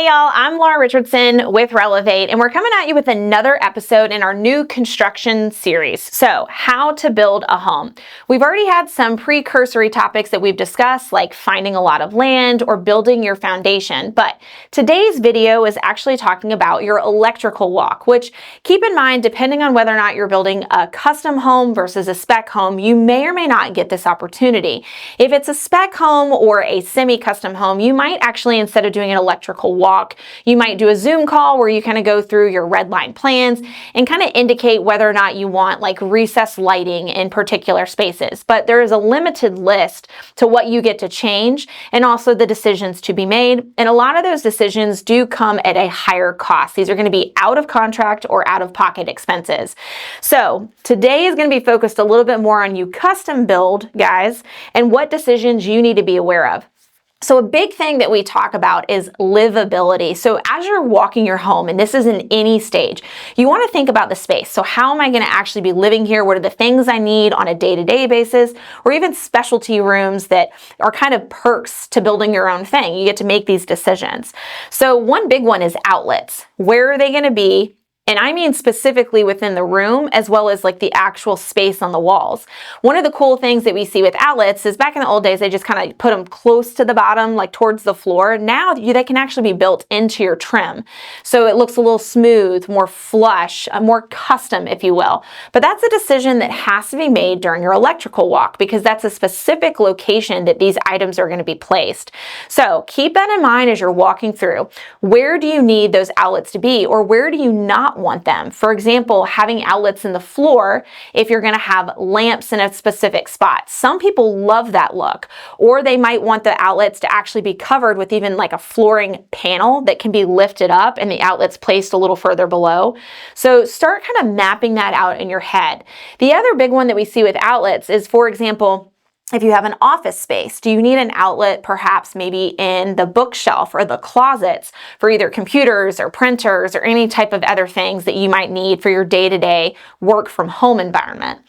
Hey y'all, I'm Laura Richardson with Relevate, and we're coming at you with another episode in our new construction series. So, how to build a home. We've already had some precursory topics that we've discussed, like finding a lot of land or building your foundation, but today's video is actually talking about your electrical walk, which, keep in mind, depending on whether or not you're building a custom home versus a spec home, you may or may not get this opportunity. If it's a spec home or a semi-custom home, you might actually, instead of doing an electrical walk, you might do a Zoom call where you kind of go through your red line plans and kind of indicate whether or not you want like recessed lighting in particular spaces. But there is a limited list to what you get to change and also the decisions to be made. And a lot of those decisions do come at a higher cost. These are going to be out of contract or out of pocket expenses. So today is going to be focused a little bit more on you custom build guys and what decisions you need to be aware of. So a big thing that we talk about is livability. So as you're walking your home, and this is in any stage, you want to think about the space. So how am I going to actually be living here? What are the things I need on a day-to-day basis, or even specialty rooms that are kind of perks to building your own thing? You get to make these decisions. So one big one is outlets. Where are they going to be? And I mean specifically within the room as well as like the actual space on the walls. One of the cool things that we see with outlets is back in the old days, they just kind of put them close to the bottom, like towards the floor. Now they can actually be built into your trim. So it looks a little smooth, more flush, more custom, if you will. But that's a decision that has to be made during your electrical walk because that's a specific location that these items are going to be placed. So keep that in mind as you're walking through. Where do you need those outlets to be, or where do you not want them? For example, having outlets in the floor if you're going to have lamps in a specific spot. Some people love that look, or they might want the outlets to actually be covered with even like a flooring panel that can be lifted up and the outlets placed a little further below. So start kind of mapping that out in your head. The other big one that we see with outlets is, for example, if you have an office space, do you need an outlet perhaps maybe in the bookshelf or the closets for either computers or printers or any type of other things that you might need for your day-to-day work from home environment?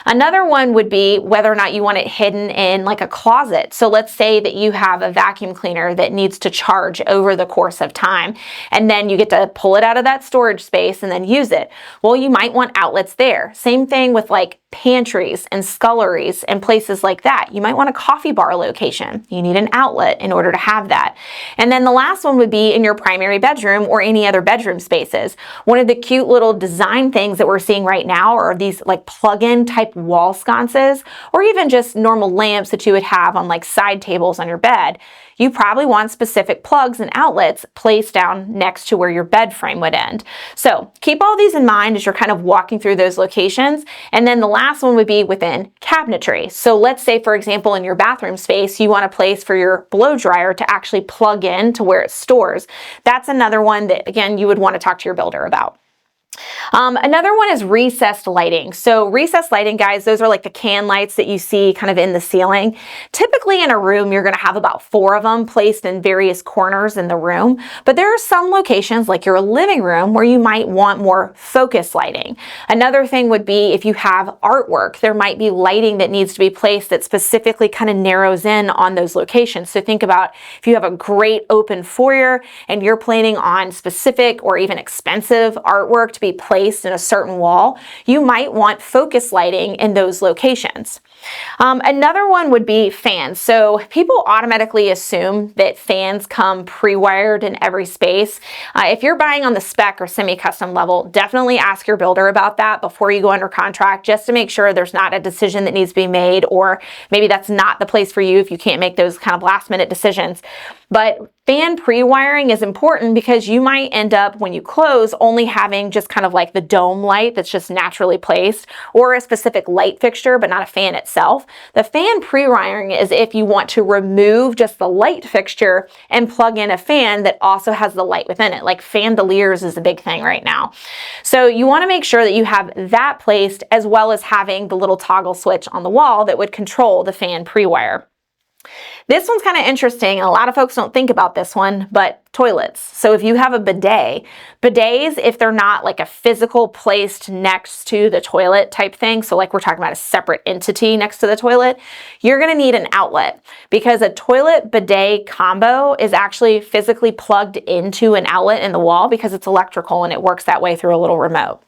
Another one would be whether or not you want it hidden in like a closet. So let's say that you have a vacuum cleaner that needs to charge over the course of time, and then you get to pull it out of that storage space and then use it. Well, you might want outlets there. Same thing with like pantries and sculleries and places like that. You might want a coffee bar location. You need an outlet in order to have that. And then the last one would be in your primary bedroom or any other bedroom spaces. One of the cute little design things that we're seeing right now are these like plug-in type wall sconces, or even just normal lamps that you would have on like side tables on your bed. You probably want specific plugs and outlets placed down next to where your bed frame would end. So keep all these in mind as you're kind of walking through those locations. And then the last one would be within cabinetry. So let's say, for example, in your bathroom space, you want a place for your blow dryer to actually plug in to where it stores. That's another one that, again, you would want to talk to your builder about. Another one is recessed lighting. So recessed lighting, guys, those are like the can lights that you see kind of in the ceiling. Typically in a room, you're going to have about 4 of them placed in various corners in the room. But there are some locations like your living room where you might want more focused lighting. Another thing would be if you have artwork, there might be lighting that needs to be placed that specifically kind of narrows in on those locations. So think about if you have a great open foyer and you're planning on specific or even expensive artwork to be placed in a certain wall, you might want focus lighting in those locations. Another one would be fans. So people automatically assume that fans come pre-wired in every space. If you're buying on the spec or semi-custom level, definitely ask your builder about that before you go under contract, just to make sure there's not a decision that needs to be made, or maybe that's not the place for you if you can't make those kind of last minute decisions. But fan pre-wiring is important because you might end up, when you close, only having just kind of like the dome light that's just naturally placed, or a specific light fixture, but not a fan itself. The fan pre-wiring is if you want to remove just the light fixture and plug in a fan that also has the light within it. Like fandeliers is a big thing right now. So you want to make sure that you have that placed, as well as having the little toggle switch on the wall that would control the fan pre-wire. This one's kind of interesting, and a lot of folks don't think about this one, but toilets. So if you have a bidet, bidets, if they're not like a physical placed next to the toilet type thing, so like we're talking about a separate entity next to the toilet, you're gonna need an outlet, because a toilet bidet combo is actually physically plugged into an outlet in the wall because it's electrical and it works that way through a little remote.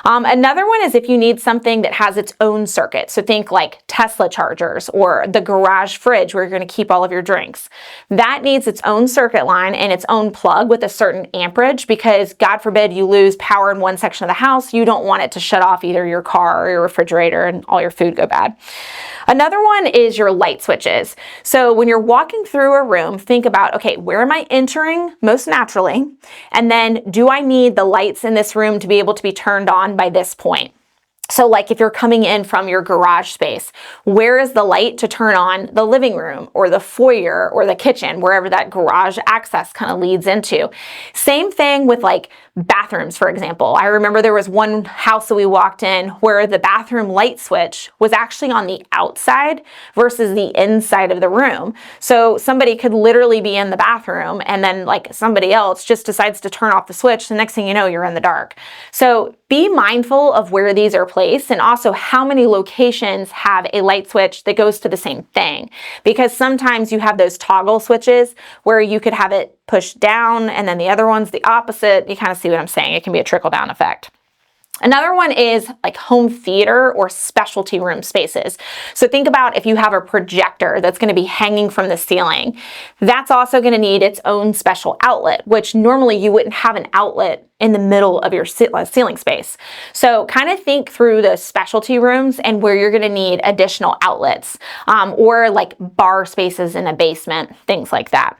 Another one is if you need something that has its own circuit. So think like Tesla chargers or the garage fridge where you're going to keep all of your drinks. That needs its own circuit line and its own plug with a certain amperage, because God forbid you lose power in one section of the house, you don't want it to shut off either your car or your refrigerator and all your food go bad. Another one is your light switches. So when you're walking through a room, think about, okay, where am I entering most naturally? And then do I need the lights in this room to be able to be turned on by this point? So like if you're coming in from your garage space, where is the light to turn on the living room or the foyer or the kitchen, wherever that garage access kind of leads into? Same thing with like bathrooms, for example. I remember there was one house that we walked in where the bathroom light switch was actually on the outside versus the inside of the room. So somebody could literally be in the bathroom and then like somebody else just decides to turn off the switch. The next thing you know, you're in the dark. So be mindful of where these are placed and also how many locations have a light switch that goes to the same thing. Because sometimes you have those toggle switches where you could have it pushed down and then the other one's the opposite. You kind of see what I'm saying. It can be a trickle-down effect. Another one is like home theater or specialty room spaces. So think about if you have a projector that's going to be hanging from the ceiling, that's also going to need its own special outlet, which normally you wouldn't have an outlet in the middle of your ceiling space. So kind of think through the specialty rooms and where you're going to need additional outlets, or like bar spaces in a basement, things like that.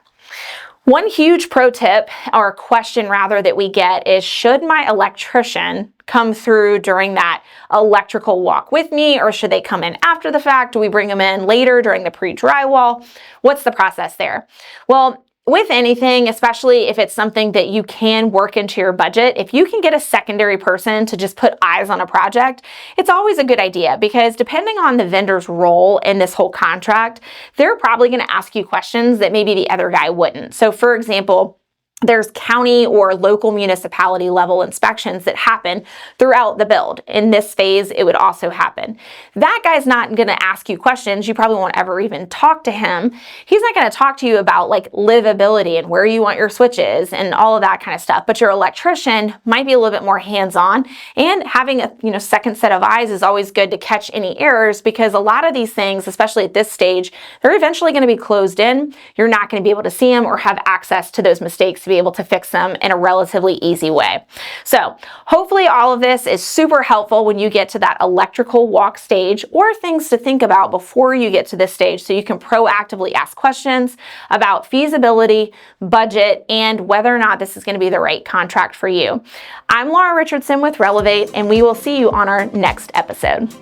One huge pro tip or question rather that we get is, should my electrician come through during that electrical walk with me, or should they come in after the fact? Do we bring them in later during the pre-drywall? What's the process there? Well, with anything, especially if it's something that you can work into your budget, if you can get a secondary person to just put eyes on a project, it's always a good idea, because depending on the vendor's role in this whole contract, they're probably going to ask you questions that maybe the other guy wouldn't. So for example, there's county or local municipality level inspections that happen throughout the build. In this phase, it would also happen. That guy's not going to ask you questions. You probably won't ever even talk to him. He's not going to talk to you about like livability and where you want your switches and all of that kind of stuff. But your electrician might be a little bit more hands-on, and having a second set of eyes is always good to catch any errors, because a lot of these things, especially at this stage, they're eventually going to be closed in. You're not going to be able to see them or have access to those mistakes to be able to fix them in a relatively easy way. So hopefully all of this is super helpful when you get to that electrical walk stage, or things to think about before you get to this stage, so you can proactively ask questions about feasibility, budget, and whether or not this is going to be the right contract for you. I'm Laura Richardson with Relevate, and we will see you on our next episode.